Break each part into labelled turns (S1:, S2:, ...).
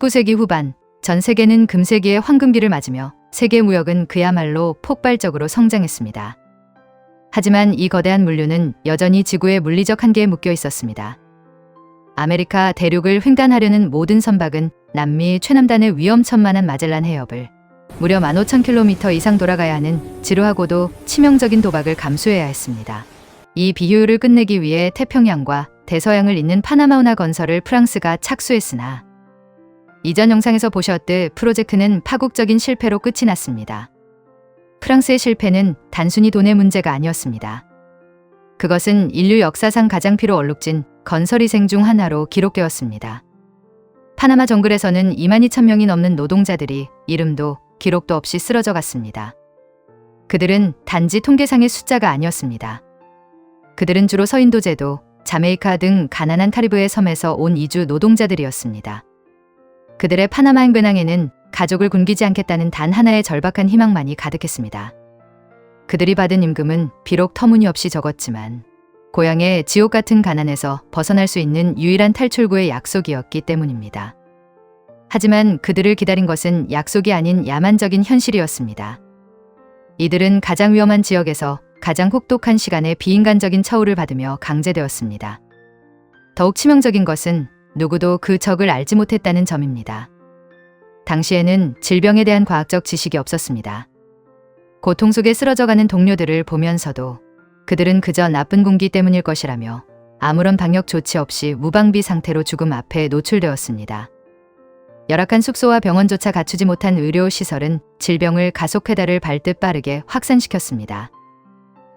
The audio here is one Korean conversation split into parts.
S1: 19세기 후반 전 세계는 금세기의 황금기를 맞으며 세계 무역은 그야말로 폭발적으로 성장했습니다. 하지만 이 거대한 물류는 여전히 지구의 물리적 한계에 묶여 있었습니다. 아메리카 대륙을 횡단하려는 모든 선박은 남미 최남단의 위험천만한 마젤란 해협을 무려 15,000km 이상 돌아가야 하는 지루하고도 치명적인 도박을 감수해야 했습니다. 이 비효율을 끝내기 위해 태평양과 대서양을 잇는 파나마 운하 건설을 프랑스가 착수했으나 이전 영상에서 보셨듯 프로젝트는 파국적인 실패로 끝이 났습니다. 프랑스의 실패는 단순히 돈의 문제가 아니었습니다. 그것은 인류 역사상 가장 피로 얼룩진 건설 희생 중 하나로 기록되었습니다. 파나마 정글에서는 22,000명이 넘는 노동자들이 이름도 기록도 없이 쓰러져 갔습니다. 그들은 단지 통계상의 숫자가 아니었습니다. 그들은 주로 서인도 제도, 자메이카 등 가난한 카리브해 섬에서 온 이주 노동자들이었습니다. 그들의 파나마 행배낭에는 가족을 굶기지 않겠다는 단 하나의 절박한 희망만이 가득했습니다. 그들이 받은 임금은 비록 터무니없이 적었지만 고향의 지옥 같은 가난에서 벗어날 수 있는 유일한 탈출구의 약속이었기 때문입니다. 하지만 그들을 기다린 것은 약속이 아닌 야만적인 현실이었습니다. 이들은 가장 위험한 지역에서 가장 혹독한 시간에 비인간적인 처우를 받으며 강제되었습니다. 더욱 치명적인 것은 누구도 그 적을 알지 못했다는 점입니다. 당시에는 질병에 대한 과학적 지식이 없었습니다. 고통 속에 쓰러져가는 동료들을 보면서도 그들은 그저 나쁜 공기 때문일 것이라며 아무런 방역 조치 없이 무방비 상태로 죽음 앞에 노출되었습니다. 열악한 숙소와 병원조차 갖추지 못한 의료시설은 질병을 가속회달을 밟듯 빠르게 확산시켰습니다.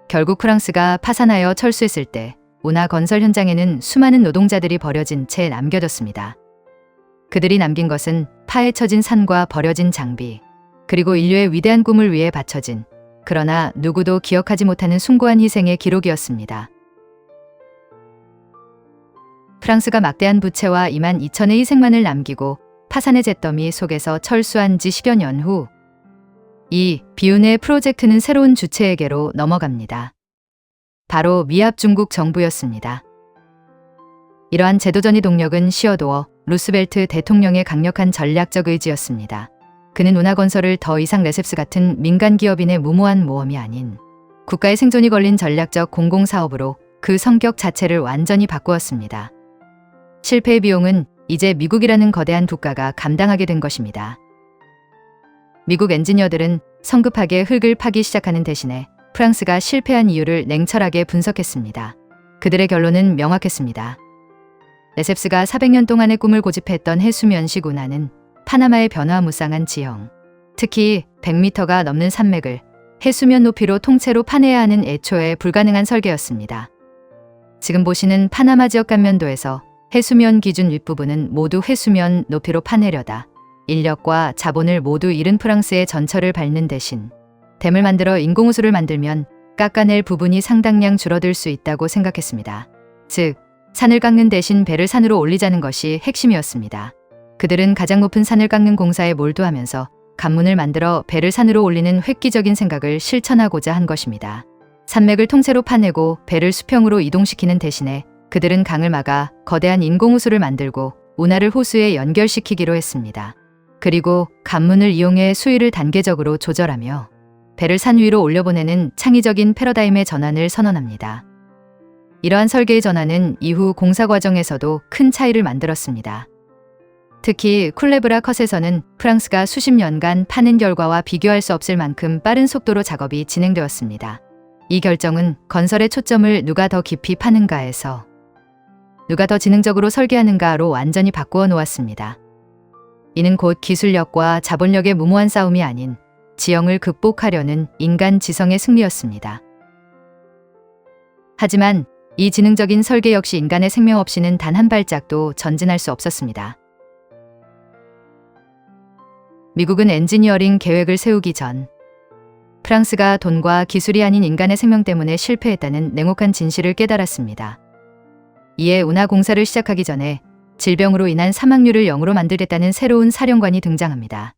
S1: 결국 프랑스가 파산하여 철수했을 때 운하 건설 현장에는 수많은 노동자들이 버려진 채 남겨졌습니다. 그들이 남긴 것은 파헤쳐진 산과 버려진 장비, 그리고 인류의 위대한 꿈을 위해 바쳐진 그러나 누구도 기억하지 못하는 숭고한 희생의 기록이었습니다. 프랑스가 막대한 부채와 22,000의 희생만을 남기고 파산의 잿더미 속에서 철수한 지 10여 년 후, 이 비운의 프로젝트는 새로운 주체에게로 넘어갑니다. 바로 미합 중국 정부였습니다. 이러한 제도전의 동력은 시어도어 루스벨트 대통령의 강력한 전략적 의지였습니다. 그는 운하 건설을 더 이상 레셉스 같은 민간 기업인의 무모한 모험이 아닌 국가의 생존이 걸린 전략적 공공사업으로 그 성격 자체를 완전히 바꾸었습니다. 실패의 비용은 이제 미국이라는 거대한 국가가 감당하게 된 것입니다. 미국 엔지니어들은 성급하게 흙을 파기 시작하는 대신에 프랑스가 실패한 이유를 냉철하게 분석했습니다. 그들의 결론은 명확했습니다. 레셉스가 400년 동안의 꿈을 고집했던 해수면식 운하는 파나마의 변화무쌍한 지형, 특히 100m가 넘는 산맥을 해수면 높이로 통째로 파내야 하는 애초에 불가능한 설계였습니다. 지금 보시는 파나마 지역 간면도에서 해수면 기준 윗부분은 모두 해수면 높이로 파내려다 인력과 자본을 모두 잃은 프랑스의 전철을 밟는 대신 댐을 만들어 인공호수를 만들면 깎아낼 부분이 상당량 줄어들 수 있다고 생각했습니다. 즉, 산을 깎는 대신 배를 산으로 올리자는 것이 핵심이었습니다. 그들은 가장 높은 산을 깎는 공사에 몰두하면서 관문을 만들어 배를 산으로 올리는 획기적인 생각을 실천하고자 한 것입니다. 산맥을 통째로 파내고 배를 수평으로 이동시키는 대신에 그들은 강을 막아 거대한 인공호수를 만들고 운하를 호수에 연결시키기로 했습니다. 그리고 관문을 이용해 수위를 단계적으로 조절하며 배를 산 위로 올려보내는 창의적인 패러다임의 전환을 선언합니다. 이러한 설계의 전환은 이후 공사 과정에서도 큰 차이를 만들었습니다. 특히 쿨레브라 컷에서는 프랑스가 수십 년간 파는 결과와 비교할 수 없을 만큼 빠른 속도로 작업이 진행되었습니다. 이 결정은 건설의 초점을 누가 더 깊이 파는가에서 누가 더 지능적으로 설계하는가로 완전히 바꾸어 놓았습니다. 이는 곧 기술력과 자본력의 무모한 싸움이 아닌 지형을 극복하려는 인간 지성의 승리였습니다. 하지만 이 지능적인 설계 역시 인간의 생명 없이는 단 한 발짝도 전진할 수 없었습니다. 미국은 엔지니어링 계획을 세우기 전 프랑스가 돈과 기술이 아닌 인간의 생명 때문에 실패했다는 냉혹한 진실을 깨달았습니다. 이에 운하 공사를 시작하기 전에 질병으로 인한 사망률을 0으로 만들겠다는 새로운 사령관이 등장합니다.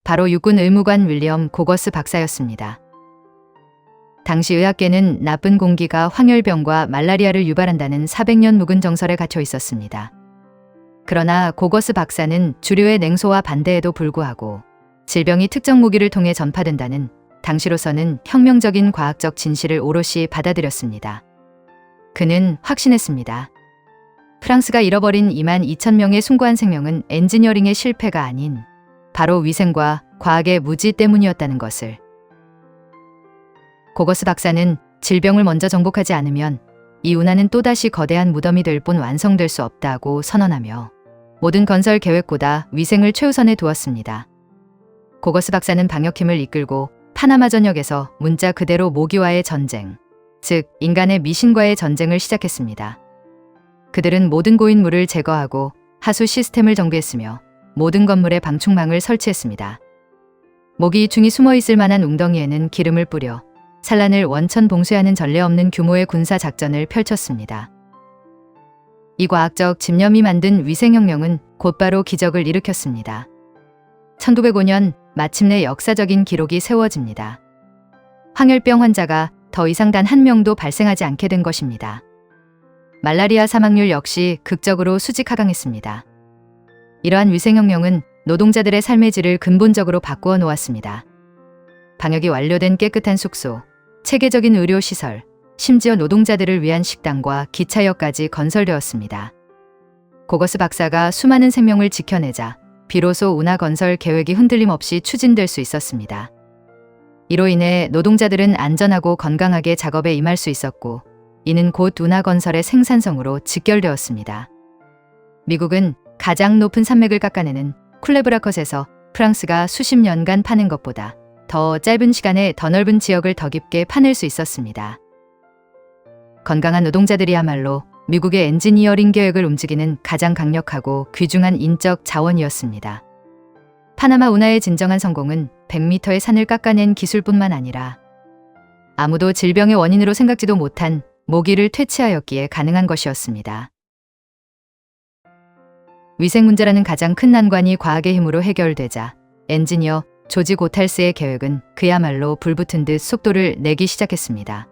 S1: 바로 육군 의무관 윌리엄 고거스 박사였습니다. 당시 의학계는 나쁜 공기가 황열병과 말라리아를 유발한다는 400년 묵은 정설에 갇혀 있었습니다. 그러나 고거스 박사는 주류의 냉소와 반대에도 불구하고 질병이 특정 무기를 통해 전파된다는 당시로서는 혁명적인 과학적 진실을 오롯이 받아들였습니다. 그는 확신했습니다. 프랑스가 잃어버린 22,000명의 숭고한 생명은 엔지니어링의 실패가 아닌 바로 위생과 과학의 무지 때문이었다는 것을. 고거스 박사는 질병을 먼저 정복하지 않으면 이 운하는 또다시 거대한 무덤이 될 뿐 완성될 수 없다고 선언하며 모든 건설 계획보다 위생을 최우선에 두었습니다. 고거스 박사는 방역팀을 이끌고 파나마 전역에서 문자 그대로 모기와의 전쟁, 즉 인간의 미신과의 전쟁을 시작했습니다. 그들은 모든 고인물을 제거하고 하수 시스템을 정비했으며 모든 건물에 방충망을 설치했습니다. 모기 중이 숨어 있을 만한 웅덩이에는 기름을 뿌려 산란을 원천 봉쇄하는 전례 없는 규모의 군사 작전을 펼쳤습니다. 이 과학적 집념이 만든 위생혁명은 곧바로 기적을 일으켰습니다. 1905년 마침내 역사적인 기록이 세워집니다. 황열병 환자가 더 이상 단 한 명도 발생하지 않게 된 것입니다. 말라리아 사망률 역시 극적으로 수직 하강했습니다. 이러한 위생혁명은 노동자들의 삶의 질을 근본적으로 바꾸어 놓았습니다. 방역이 완료된 깨끗한 숙소, 체계적인 의료시설, 심지어 노동자들을 위한 식당과 기차역까지 건설되었습니다. 고거스 박사가 수많은 생명을 지켜내자 비로소 운하 건설 계획이 흔들림 없이 추진될 수 있었습니다. 이로 인해 노동자들은 안전하고 건강하게 작업에 임할 수 있었고 이는 곧 운하 건설의 생산성으로 직결되었습니다. 미국은 가장 높은 산맥을 깎아내는 쿨레브라컷에서 프랑스가 수십 년간 파는 것보다 더 짧은 시간에 더 넓은 지역을 더 깊게 파낼 수 있었습니다. 건강한 노동자들이야말로 미국의 엔지니어링 계획을 움직이는 가장 강력하고 귀중한 인적 자원이었습니다. 파나마 운하의 진정한 성공은 100m의 산을 깎아낸 기술뿐만 아니라 아무도 질병의 원인으로 생각지도 못한 모기를 퇴치하였기에 가능한 것이었습니다. 위생 문제라는 가장 큰 난관이 과학의 힘으로 해결되자 엔지니어 조지 고탈스의 계획은 그야말로 불붙은 듯 속도를 내기 시작했습니다.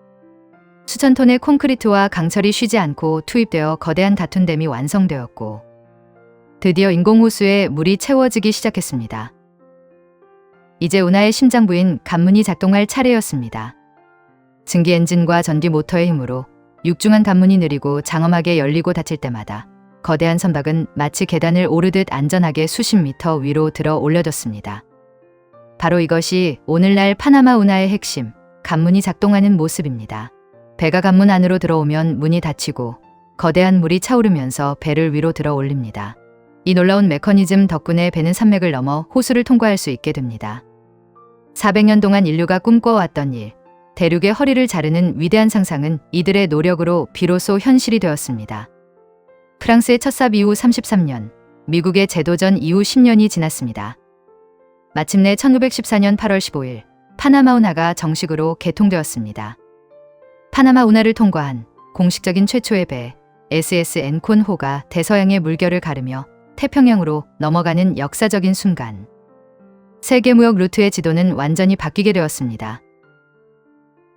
S1: 수천 톤의 콘크리트와 강철이 쉬지 않고 투입되어 거대한 다툰댐이 완성되었고 드디어 인공호수에 물이 채워지기 시작했습니다. 이제 운하의 심장부인 관문이 작동할 차례였습니다. 증기 엔진과 전기 모터의 힘으로 육중한 관문이 느리고 장엄하게 열리고 닫힐 때마다 거대한 선박은 마치 계단을 오르듯 안전하게 수십 미터 위로 들어 올려졌습니다. 바로 이것이 오늘날 파나마 운하의 핵심, 관문이 작동하는 모습입니다. 배가 관문 안으로 들어오면 문이 닫히고 거대한 물이 차오르면서 배를 위로 들어 올립니다. 이 놀라운 메커니즘 덕분에 배는 산맥을 넘어 호수를 통과할 수 있게 됩니다. 400년 동안 인류가 꿈꿔왔던 일, 대륙의 허리를 자르는 위대한 상상은 이들의 노력으로 비로소 현실이 되었습니다. 프랑스의 첫 삽 이후 33년, 미국의 재도전 이후 10년이 지났습니다. 마침내 1914년 8월 15일, 파나마 운하가 정식으로 개통되었습니다. 파나마 운하를 통과한 공식적인 최초의 배 SS 엔콘호가 대서양의 물결을 가르며 태평양으로 넘어가는 역사적인 순간. 세계 무역 루트의 지도는 완전히 바뀌게 되었습니다.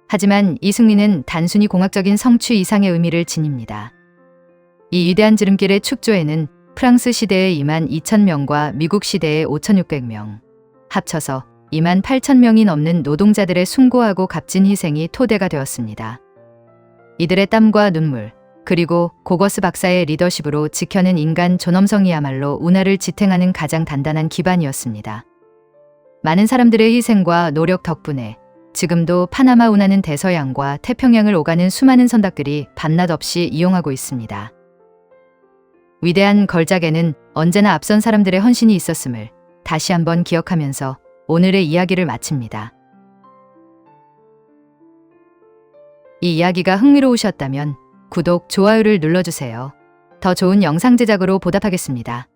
S1: 하지만 이 승리는 단순히 공학적인 성취 이상의 의미를 지닙니다. 이 위대한 지름길의 축조에는 프랑스 시대의 22,000명과 미국 시대의 5,600명, 합쳐서 28,000명이 넘는 노동자들의 숭고하고 값진 희생이 토대가 되었습니다. 이들의 땀과 눈물, 그리고 고거스 박사의 리더십으로 지켜낸 인간 존엄성이야말로 운하를 지탱하는 가장 단단한 기반이었습니다. 많은 사람들의 희생과 노력 덕분에 지금도 파나마 운하는 대서양과 태평양을 오가는 수많은 선박들이 밤낮 없이 이용하고 있습니다. 위대한 걸작에는 언제나 앞선 사람들의 헌신이 있었음을 다시 한번 기억하면서 오늘의 이야기를 마칩니다. 이 이야기가 흥미로우셨다면 구독, 좋아요를 눌러주세요. 더 좋은 영상 제작으로 보답하겠습니다.